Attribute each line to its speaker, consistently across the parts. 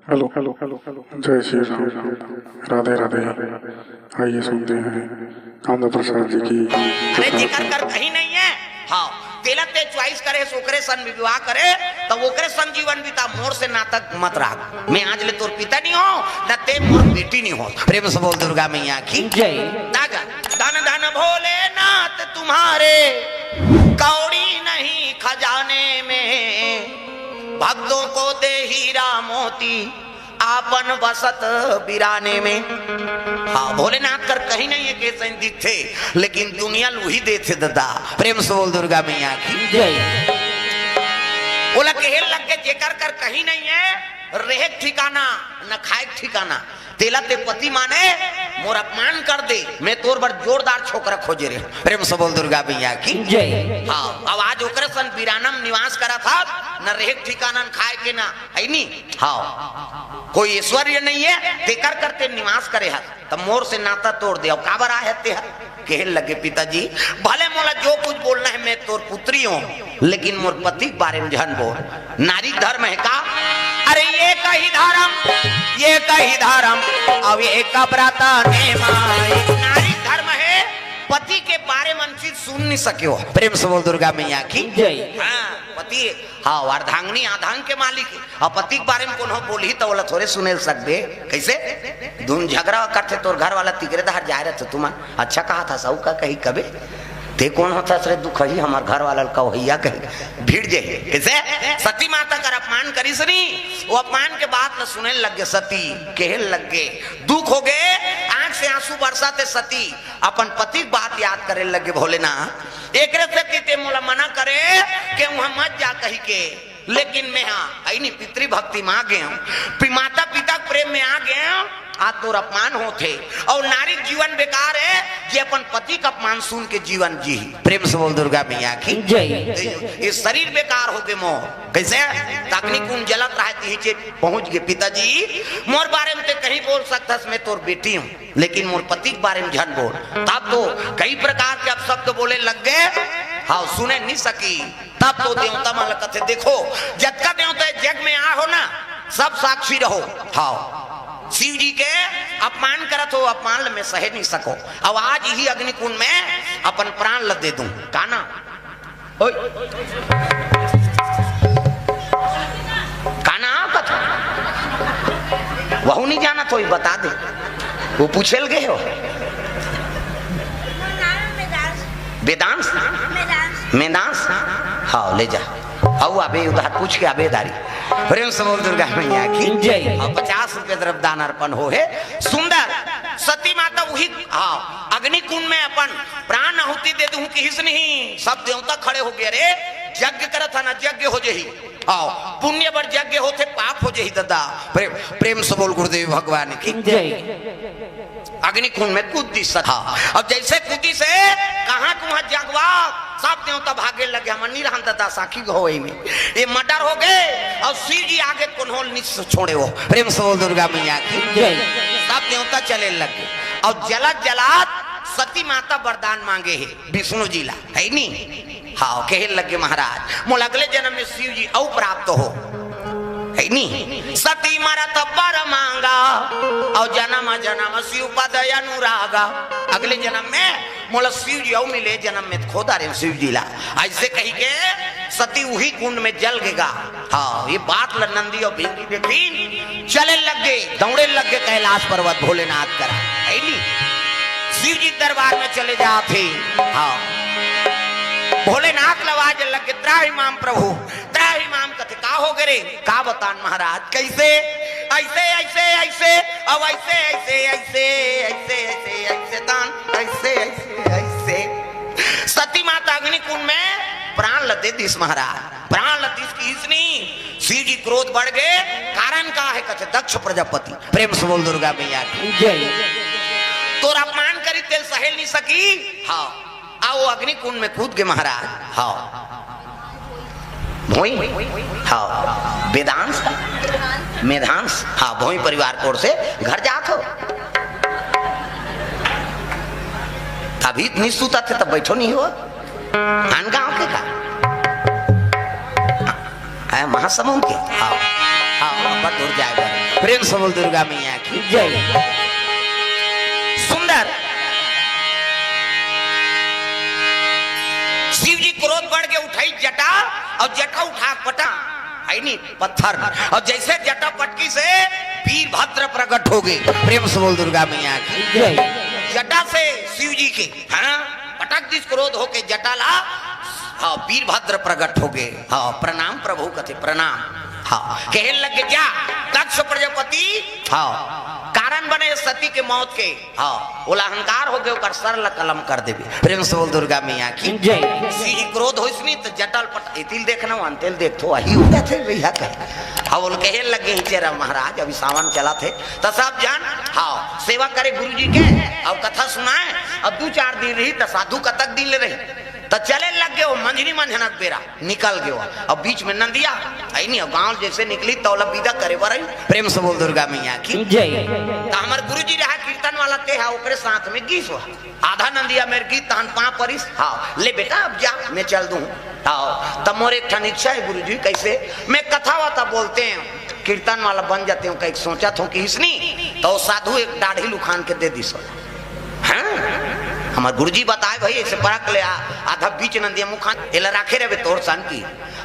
Speaker 1: Hello hello hello hello जय श्री राम राधे राधे। आइए सुनते हैं आनंद प्रसाद जी की।
Speaker 2: अरे जिक्र कर कहीं नहीं है। हाँ तेलत ते चॉइस करे सोकरे सन विवाह करे तो ओकरे सन जीवन बीता मोर से नातक मत राख। मैं आज ले तोर पिता नहीं हो न ते मोर बेटी नहीं हो। प्रेम से बोल दुर्गा मैया की जय। दागा धन धन भोले नाथ तुम्हारे कौड़ी नहीं खजाने में, भक्तों को दे हीरा मोती आपन बसत बिराने में। हाँ भोलेनाथ कर कहीं नहीं है कैसे दिखते लेकिन दुनिया लुही देते दादा। प्रेम से बोल दुर्गा मैया की जय। बोला केहल लग के जेकर कर कहीं नहीं है, रहे ठिकाना न खाए ठिकाना। तेला ते पति माने मोर अपमान कर दे, मैं तोर बर जोरदार छोकरा खोजे रे। प्रेम से बोल दुर्गा मैया की जय। हाँ अब आज ओकरे सन बिरानम निवास करा था, न रहे ठिकाना न खाए के ना है नी। हाँ कोई ऐश्वर्य नहीं है तेकर करते निवास करे है तब मोर से नाता तोड़ दे। अब काबर आ है कहने लगे पिताजी भले मोला जो कुछ बोलना है मैं तोर पुत्री हूँ, लेकिन मोर पति के बारे में जहन बोल। नारी धर्म है का? अरे ये कही धर्म अब ये कबराता ने माई। नारी धर्म है पति के बारे में चीज सुन नहीं सके हो। प्रेम से बोल दुर्गा मैया की जय। हाँ पति हाँ अर्धांगनी आधांग के मालिक और पति के बारे में कौन हो बोली तो बोला थोड़े सुने सकते कैसे धुन झगड़ा करते तोर घर वाला तिगरे दहर जा रहे थे तुम अच्छा कहा था सऊ का कही कबे ते कौन होता सरे दुख ही हमार घर वाला कहिया कही भीड़ जे कैसे सती माता कर अपमान करी सनी वो अपमान के बाद न सुने लग गए सती कहल लग गए दुख हो गए आंख से आंसू बरसाते सती अपन पति की बात याद करे लगे। भोलेनाथ एक सती ते मोला मना करे कि वहां मत जा कही के, लेकिन मैं हाँ नहीं पितृ भक्ति में आ गया माता पिता प्रेम में आ गया आज तोर अपमान होते और नारी जीवन बेकार है जे अपन पति का अपमान सुन के जीवन जी। प्रेम से बोल दुर्गा मैया की जय। ये शरीर बेकार हो गए मोर कैसे तकनी कुन जलत रहे नीचे पहुंच गए। पिताजी मोर बारे में तो कहीं बोल सकता मैं तोर बेटी हूँ, लेकिन मोर पति के बारे में झन बोल। तब तो कई प्रकार के अब शब्द बोले लग गए हाँ सुने नहीं सकी। तब तो देवता माला कथे देखो जतका देवता जग में आ हो ना सब साक्षी रहो। हाँ शिव जी के अपमान करत हो अपमान में सह नहीं सको। अब आज ही अग्निकुंड में अपन प्राण ल दे दूं काना काना कथा वहू नहीं जाना तो बता दे वो पूछेल गए हो वेदांश मेदांश हाँ ले जा आओ अबे उधर पूछ के अबे दारी। प्रेम से बोल दुर्गा मैया की जय। 50 रुपये तरफ दान अर्पण हो है सुंदर सती माता वही हाँ अग्निकुंड में अपन प्राण आहुति दे दूं कि हिस नहीं सब देवता खड़े हो गए रे यज्ञ करत था ना यज्ञ हो जही आओ पुण्य पर यज्ञ होते पाप हो जही दादा। प्रेम से बोल गुरुदेव भगवान की जय। अग्निकुंड में कूद दी सता अब जैसे कूदी से कहाँ कुहाँ जगवा सब देवता भागे लगे हम नहीं रहता था साखी हो में ये मर्डर हो गए और शिव जी आगे कौन छोड़े हो। प्रेम से बोल दुर्गा मैया की जय। सब देवता चले लगे और जलत जलात सती माता वरदान मांगे है विष्णु जी ला है नी। हाँ कहे लगे महाराज मोल अगले जन्म में शिव जी औ प्राप्त हो है नी। सती मरत बर मांगा और जन्म जन्म शिव पद अनुरागा। अगले जन्म में मोला शिव जी औ मिले जन्म में खोदा रे शिव जी ला ऐसे कही के सती वही कुंड में जल गएगा। हाँ ये बात ल नंदी और भिंगी देखी चले लग गए दौड़े लग गए कैलाश पर्वत भोलेनाथ करा है नी। शिव जी दरबार में चले जाते हाँ भोलेनाथ लवाज लग के त्राही माम प्रभु त्राही माम कथे का हो गए का बतान महाराज कैसे ऐसे ऐसे ऐसे अब ऐसे ऐसे ऐसे ऐसे ऐसे ऐसे दान ऐसे ऐसे ऐसे सती माता अग्निकुंड में प्राण लदे दिस महाराज प्राण लदीस की इसनी शिव जी क्रोध बढ़ गए कारण का है कथे दक्ष प्रजापति। प्रेम से बोल दुर्गा मैया की जय। तो अपमान करी तेल सहेल नहीं सकी हाँ आओ अग्निकुंड में कूद गए महाराज। हाँ भोई हाँ वेदांश मेधांश हाँ भोई परिवार कोर से घर जात हो अभी इतनी सूता थे तब बैठो नहीं हो आन गांव के का महासमुंद के हाँ हाँ दूर जाएगा प्रेम से बोल दुर्गा मैया की जय। सुंदर शिव जी क्रोध बढ़ के उठाई जटा और जटा उठा पटा है नहीं पत्थर और जैसे जटा पटकी से वीरभद्र प्रकट हो गए। प्रेम से बोल दुर्गा मैया की जय। जटा से शिव जी के हाँ पटक दिस क्रोध होके जटा ला हाँ वीरभद्र प्रकट हो गए। हाँ प्रणाम प्रभु कथे प्रणाम। हाँ कहे लगे जा दक्ष प्रजापति हाँ कारण बने सती के मौत के हाँ बोला अहंकार हो गए ओकर सरल कलम कर देवी। प्रेम से बोल दुर्गा मैया की जय। सी क्रोध होइसनी तो जटल पट इतिल देखना अंतिल देख तो वही होता थे भैया कहे हाँ बोल कहे लगे ही चेरा महाराज अभी सावन चला थे तो सब जान हाँ सेवा करे गुरु जी के और कथा सुनाए अब 2-4 दिन रही तो साधु कतक दिन ले रही तो चले लग गए मंझनी मंझनक बेरा निकल गयो अब बीच में नंदिया आई नहीं गांव जैसे निकली तौला विदा करे बरई। प्रेम से बोल दुर्गा मैया की जय। तो हमार गुरु जी रहा कीर्तन वाला ते है ओकरे साथ में गीत हुआ आधा नंदिया मेरे गीत तहन 5 परिस हाँ ले बेटा अब जा मैं चल दूं हाँ तब मोर एक ठन इच्छा है गुरु जी कैसे मैं कथा वाता बोलते हैं कीर्तन वाला बन जाते हूँ कहीं सोचा था कि इसनी तो साधु एक दाढ़ी लुखान के दे दी सो हमारे गुरुजी बताए भाई ऐसे परख ले आधा बीच नंदिया मुखान एला राखे रहे तोर सन की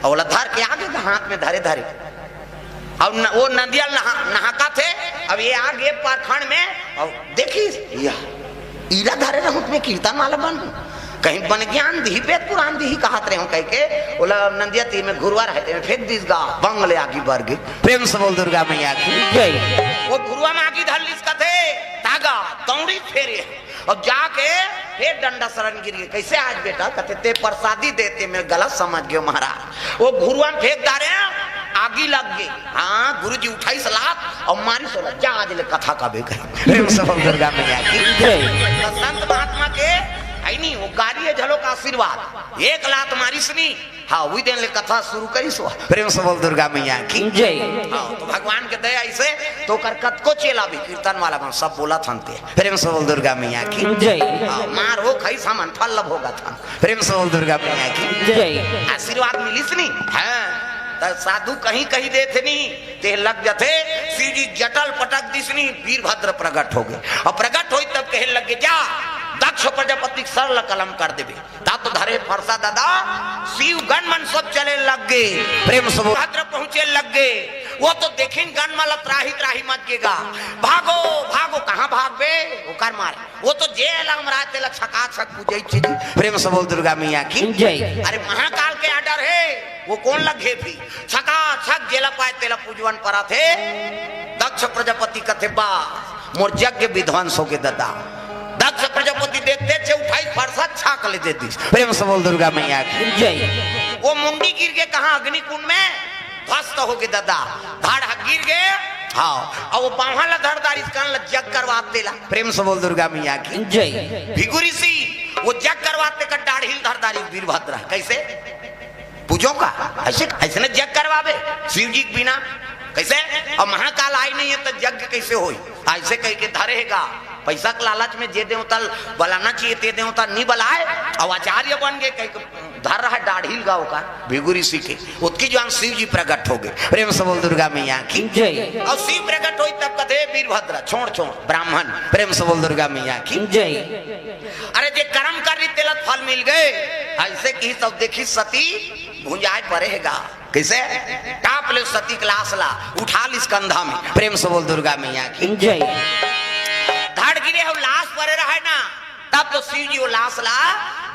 Speaker 2: और धर के आगे हाथ में धरे धरे और वो नदिया नहाका थे अब ये आगे पारखंड में और देखी ईरा धरे रहूं में कीर्तन वाला बन कहीं बन ज्ञान दी वेद पुराण दी कहत रहे कह के बोला नंदिया ती में गुरुवार है फेंक दिस गा बंगले आगे बढ़ गई। प्रेम से बोल दुर्गा मैया की जय। वो गुरुआ में आगे धर लिस का थे तागा तौड़ी फेरे और जाके फिर डंडा शरण गिर गए कैसे आज बेटा कहते ते प्रसादी देते मैं गलत समझ गयो महाराज वो घुरुआ में फेंक डाले आगी लग गई हाँ गुरु जी उठाई सलाह और मारी सोला जा आज ले कथा का बेकर। प्रेम से बोल दुर्गा मैया की जय। संत महात्मा के आई नहीं वो गाड़ी है झलो का आशीर्वाद एक लात मारी सुनी हाँ वही दिन ले कथा शुरू करी सो। प्रेम से बोल दुर्गा मैया की जय। हाँ तो भगवान के दया ऐसे तो कर कत को चेला भी कीर्तन वाला बन सब बोला थनते। प्रेम से बोल दुर्गा मैया की जय। हाँ मार हो खाई सामान फल लब होगा था। प्रेम से बोल दुर्गा मैया की जय। आशीर्वाद मिलिस नहीं हाँ साधु कहीं कहीं देते नहीं ते लग जाते शिव जी जटल पटक दिसनी वीरभद्र प्रकट हो गए और प्रकट हुई तब कहे लगे जा दक्ष प्रजापति सरल कलम कर देवे ता तो धरे फरसा दादा शिव गण मन सब चले लग गए। प्रेम से भद्र पहुंचे लग गए वो तो देखें गण माला त्राही त्राही मत गेगा भागो भागो कहाँ भागबे वो कर मारे वो तो जेल हमरा तेला छका छक पूजे चीज। प्रेम से बोल दुर्गा मैया की जय। अरे महाकाल के आर्डर है वो कौन लगे थी छका छक जेला पाए तेला पूजवन परा थे दक्ष प्रजापति कथे बा मोर यज्ञ विध्वंस हो के दादा दक्ष प्रजापति देखते थे उठाई फरसा छाक ले देती। प्रेम से बोल दुर्गा मैया की जय। वो मुंडी गिर के कहा अग्निकुंड में ध्वस्त हो गए दादा धाड़ गिर गए हाँ और वो बावला धरदार इस कान जग करवाते ला। प्रेम से बोल दुर्गा मैया की जय। भिगुरी सी वो जग करवाते का दाढ़ी धरदारी वीरभद्र कैसे पूजो का ऐसे ऐसे न जग करवावे शिव जी के बिना कैसे और महाकाल आई नहीं है तो यज्ञ कैसे होई ऐसे कह के धरेगा पैसा के लालच में जे देवतल बलाना चाहिए ते देवता नहीं बलाए और आचार्य बन गए कहीं धर रहा दाढ़ील गाँव का भिगुरी सी के उसकी जो शिव जी प्रकट हो गए। प्रेम से बोल दुर्गा मैया की जय। और शिव प्रकट हुई तब कथे वीरभद्र छोड़ छोड़ ब्राह्मण। प्रेम से बोल दुर्गा मैया की जय। अरे जे कर्म कर रही तेलत फल मिल गए ऐसे की सब देखी सती भुंजाए पड़ेगा कैसे टाप ले सती क्लास ला उठा ली कंधा में। प्रेम से बोल दुर्गा मैया की जय। धड़ गिरे हो लाश पड़े रहा है ना तब तो शिव जी वो लाश ला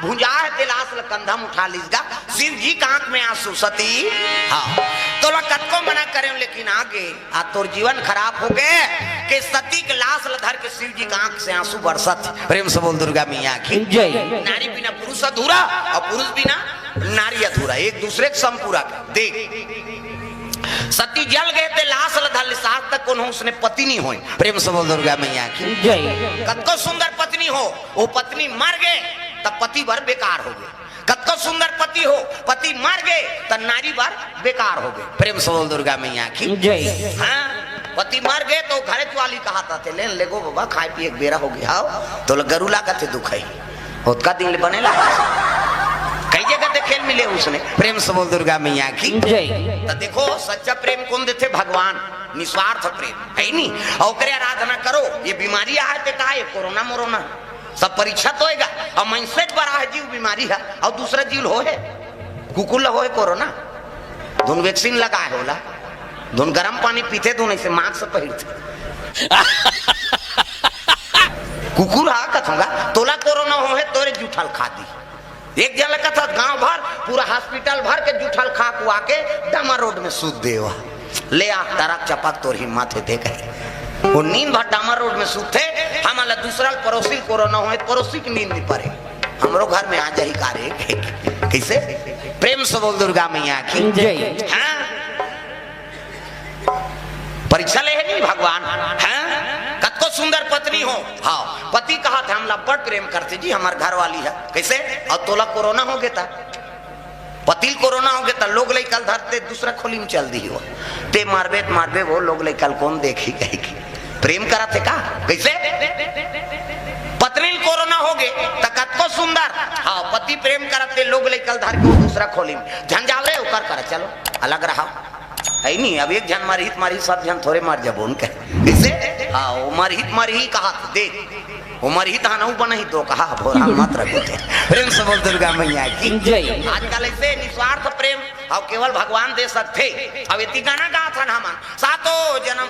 Speaker 2: भुंजा है लाश ला कंधा में उठा लीजगा शिव जी का आंख में आंसू सती हाँ तो लोग कतको मना करे लेकिन आगे आ तोर जीवन खराब हो गए कि सती के लाश ला धर के शिव जी का आंख से आंसू बरसत। प्रेम से बोल दुर्गा मैया की जय। नारी बिना पुरुष अधूरा और पुरुष बिना नारी अधूरा एक दूसरे के संपूरा देख सती जल गए थे लाश लधल साथ तक कौन उसने पति नहीं हो। प्रेम से बोल दुर्गा मैया की जय। कतको सुंदर पत्नी हो वो पत्नी मर गए तब पति भर बेकार हो गए कतको सुंदर पति हो पति मर गए तब नारी भर बेकार हो गए। प्रेम से बोल दुर्गा मैया की जय। हाँ पति मर गए तो घरे वाली कहा था लेन लेगो बाबा खाए पिए बेरा हो गया तो गरुला का थे दुख है का दिन बने ला कई जगह खेल मिले उसने। प्रेम से बोल दुर्गा मैया की
Speaker 3: जय।
Speaker 2: तो देखो सच्चा प्रेम कौन देते? भगवान। निस्वार्थ प्रेम है नहीं, और आराधना करो। ये बीमारी आए थे का, कोरोना मोरोना सब परीक्षा तो होएगा। और माइंडसेट बड़ा है जीव बीमारी है, और दूसरा जीव हो है कुकुल हो है कोरोना। धुन वैक्सीन लगा है होला, धुन गर्म पानी पीते, धुन ऐसे मास्क पहनते। कुकुर हा कथूंगा तोला कोरोना हो है तोरे जूठल खा दी। एक जन का था गांव भर पूरा हॉस्पिटल भर के जूठल खा कुआ के डामा रोड में सूत देवा ले आ तरक चपक तोर हिम्मत है देख वो नींद भर डामा रोड में सूते। हमारा दूसरा पड़ोसी कोरोना हो पड़ोसी की नींद नहीं पड़े, हमरो घर में आ जाही कार्य कैसे? प्रेम से बोल दुर्गा मैया की
Speaker 3: जय।
Speaker 2: हाँ? परीक्षा ले है नहीं भगवान। हाँ? कतको सुंदर पत्नी हो, हाँ पति कहा था हम बड़ प्रेम करते जी, हमारे घर वाली है कैसे? और तोला कोरोना हो गया था, पति कोरोना हो गया था, लोग ले कल धरते दूसरा खोली में चल दी हो ते मारबे वो लोग ले कल कौन देखी कहेगी? प्रेम करा थे का कैसे? पत्नी कोरोना हो गए तो कतको सुंदर, हाँ पति प्रेम करते लोग ले कल धर के दूसरा खोली में झंझावले उकर कर चलो अलग रहा है नहीं। अब एक जन मारी सब जन थोड़े मार जब उनके कैसे? हाँ वो मारी कहा देख वो मरहित हानऊ बनही तो कहा भोरा मत रखो थे। प्रेम से बोल दुर्गा मैया की
Speaker 3: जय।
Speaker 2: आजकल ऐसे निस्वार्थ प्रेम अब केवल भगवान दे सकते। अब इतनी गाना गा था ना हम सातों जन्म